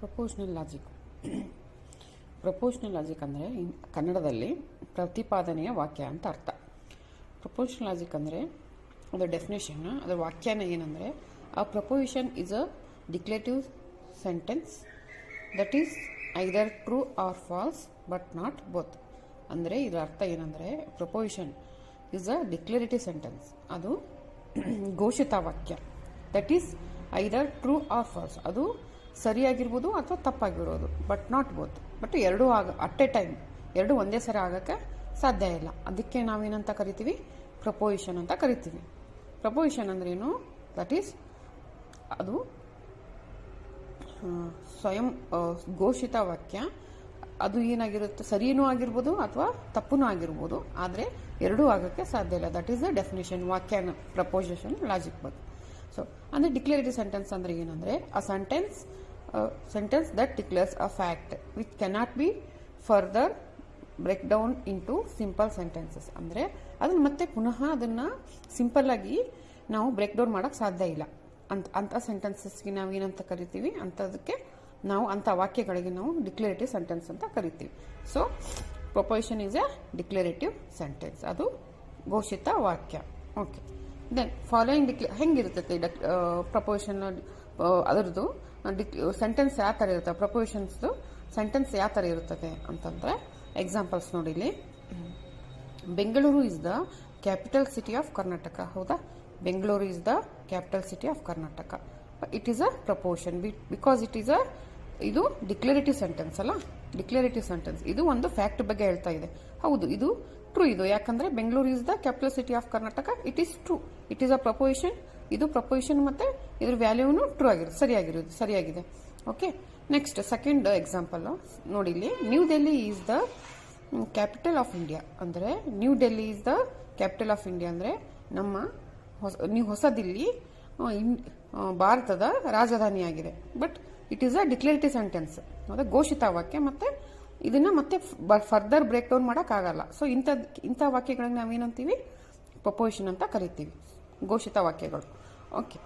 Proportional logic. Proportional logic ಅಂದರೆ ಕನ್ನಡದಲ್ಲಿ ಪ್ರತಿಪಾದನೆಯ ವಾಕ್ಯ ಅಂತ ಅರ್ಥ. ಪ್ರಪೋರ್ಷನಲ್ ಲಾಜಿಕ್ ಅಂದರೆ ಅದರ ಡೆಫಿನೇಷನ್, ಅದರ ವ್ಯಾಖ್ಯಾನ ಏನಂದರೆ, a proposition is a declarative sentence that is either true or false but not both. ಅಂದರೆ ಇದರ ಅರ್ಥ ಏನಂದರೆ, proposition is a declarative sentence, ಅದು ಘೋಷಿತ ವಾಕ್ಯ. That is either true or false, ಅದು ಸರಿಯಾಗಿರ್ಬೋದು ಅಥವಾ ತಪ್ಪಾಗಿರೋದು, ಬಟ್ ನಾಟ್ ಬೋತ್. ಬಟ್ ಎರಡೂ ಅಟ್ ಎ ಟೈಮ್, ಎರಡು ಒಂದೇ ಸರಿ ಆಗೋಕ್ಕೆ ಸಾಧ್ಯ ಇಲ್ಲ. ಅದಕ್ಕೆ ನಾವೇನಂತ ಕರಿತೀವಿ, ಪ್ರಪೋಸಿಷನ್ ಅಂತ ಕರಿತೀವಿ. ಪ್ರಪೋಸಿಷನ್ ಅಂದ್ರೇನು? ದಟ್ ಈಸ್ ಅದು ಸ್ವಯಂ ಘೋಷಿತ ವಾಕ್ಯ. ಅದು ಏನಾಗಿರುತ್ತೆ, ಸರಿಯೂ ಆಗಿರ್ಬೋದು ಅಥವಾ ತಪ್ಪೂ ಆಗಿರ್ಬೋದು, ಆದರೆ ಎರಡೂ ಆಗೋಕ್ಕೆ ಸಾಧ್ಯ ಇಲ್ಲ. ದಟ್ ಈಸ್ ದ ಡೆಫಿನೇಷನ್ ವಾಕ್ಯನ ಪ್ರಪೋಸಿಷನ್ ಲಾಜಿಕ್ ಬಗ್ಗೆ. ಸೊ ಅಂದರೆ ಡಿಕ್ಲೇರೇಟಿವ್ ಸೆಂಟೆನ್ಸ್ ಅಂದರೆ ಏನಂದರೆ, a sentence that declares a fact which cannot be further break down into simple sentences. ಅಂದರೆ ಅದನ್ನು ಮತ್ತೆ ಪುನಃ ಅದನ್ನು ಸಿಂಪಲ್ ಆಗಿ ನಾವು ಬ್ರೇಕ್ ಡೌನ್ ಮಾಡೋಕ್ಕೆ ಸಾಧ್ಯ ಇಲ್ಲ. ಅಂಥ ಸೆಂಟೆನ್ಸಸ್ಗೆ ನಾವು ಏನಂತ ಕರಿತೀವಿ, ಅಂಥದಕ್ಕೆ ನಾವು ಅಂಥ ವಾಕ್ಯಗಳಿಗೆ ನಾವು ಡಿಕ್ಲೇರೇಟಿವ್ ಸೆಂಟೆನ್ಸ್ ಅಂತ ಕರಿತೀವಿ. So proposition is a declarative sentence, ಅದು ಘೋಷಿತ ವಾಕ್ಯ. ಓಕೆ, ದೆನ್ ಫಾಲೋಯಿಂಗ್ ಹೆಂಗಿರ್ತೈತೆ ಪ್ರಪೋಸಿಷನ್ ಅದರದ್ದು ಸೆಂಟೆನ್ಸ್ ಯಾವ ಥರ ಇರುತ್ತೆ, ಪ್ರಪೋಸಿಷನ್ಸ್ದು ಸೆಂಟೆನ್ಸ್ ಯಾವ ಥರ ಇರುತ್ತದೆ ಅಂತಂದರೆ, ಎಕ್ಸಾಂಪಲ್ಸ್ ನೋಡಿ ಇಲ್ಲಿ. Bengaluru is the capital city of Karnataka. ಹೌದಾ, Bengaluru is the capital city of Karnataka. It is a proposition because it is ಇದು ಡಿಕ್ಲರೇಟಿವ್ ಸೆಂಟೆನ್ಸ್ ಅಲ್ಲ. ಡಿಕ್ಲರೇಟಿವ್ ಸೆಂಟೆನ್ಸ್ ಇದು ಒಂದು ಫ್ಯಾಕ್ಟ್ ಬಗ್ಗೆ ಹೇಳ್ತಾ ಇದೆ. ಹೌದು, ಇದು ಟ್ರೂ. ಇದು ಯಾಕಂದ್ರೆ Bengaluru is the capital city of Karnataka, it is true. It is a proposition. ಇದು ಪ್ರಪೋಸಿಷನ್ ಮತ್ತೆ ಇದ್ರ ವ್ಯಾಲ್ಯೂನು ಟ್ರೂ ಆಗಿರುತ್ತೆ, ಸರಿಯಾಗಿದೆ. ಓಕೆ, ನೆಕ್ಸ್ಟ್ ಸೆಕೆಂಡ್ ಎಕ್ಸಾಂಪಲ್ ನೋಡಿ ಇಲ್ಲಿ. New Delhi is the capital of India. ಅಂದರೆ new Delhi is the capital of India ಅಂದರೆ ನಮ್ಮ ಹೊಸ ದಿಲ್ಲಿ ಭಾರತದ ರಾಜಧಾನಿಯಾಗಿದೆ. But it is a declarative sentence, ಅಂದರೆ ಘೋಷಿತ ವಾಕ್ಯ. ಮತ್ತೆ ಇದನ್ನ ಮತ್ತೆ ಫರ್ದರ್ ಬ್ರೇಕ್ ಡೌನ್ ಮಾಡೋಕ್ಕಾಗಲ್ಲ. ಸೊ ಇಂಥ ವಾಕ್ಯಗಳಿಗೆ ನಾವೇನಂತೀವಿ, ಪ್ರಪೋಸಿಷನ್ ಅಂತ ಕರಿತೀವಿ, ಘೋಷಿತ ವಾಕ್ಯಗಳು. ಓಕೆ,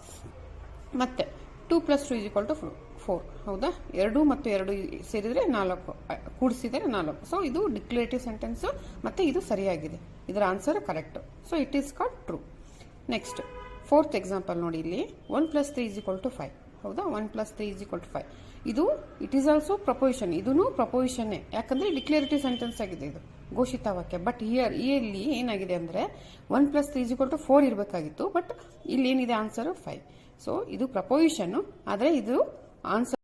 ಮತ್ತೆ 2 + 2 = 4. ಹೌದಾ, 2 ಮತ್ತು 2 ಸೇರಿದರೆ 4, ಕೂಡಿಸಿದರೆ 4. ಸೊ ಇದು ಡಿಕ್ಲೇರೇಟಿವ್ ಸೆಂಟೆನ್ಸ್, ಮತ್ತೆ ಇದು ಸರಿಯಾಗಿದೆ. ಇದರ answer correct. So it is called true. Next fourth example ನೋಡಿ ಇಲ್ಲಿ. 1 + 3 = 5. ಹೌದಾ, 1 + 3 = 5. ಇದು ಇಟ್ ಈಸ್ ಆಲ್ಸೋ ಪ್ರಪೋಸಿಷನ್. ಇದೂ ಪ್ರಪೋಸಿಷನ್ನೇ, ಯಾಕಂದ್ರೆ ಡಿಕ್ಲೇರೇಟಿವ್ ಸೆಂಟೆನ್ಸ್ ಆಗಿದೆ, ಇದು ಘೋಷಿತ ವಾಕ್ಯ. ಬಟ್ ಇಲ್ಲಿ ಏನಾಗಿದೆ ಅಂದ್ರೆ 1 + 3 = 4 ಇರಬೇಕಾಗಿತ್ತು. ಬಟ್ ಇಲ್ಲಿ ಏನಿದೆ ಆನ್ಸರ್ 5. ಸೊ ಇದು ಪ್ರಪೋಸಿಷನ್, ಆದರೆ ಇದು ಆನ್ಸರ್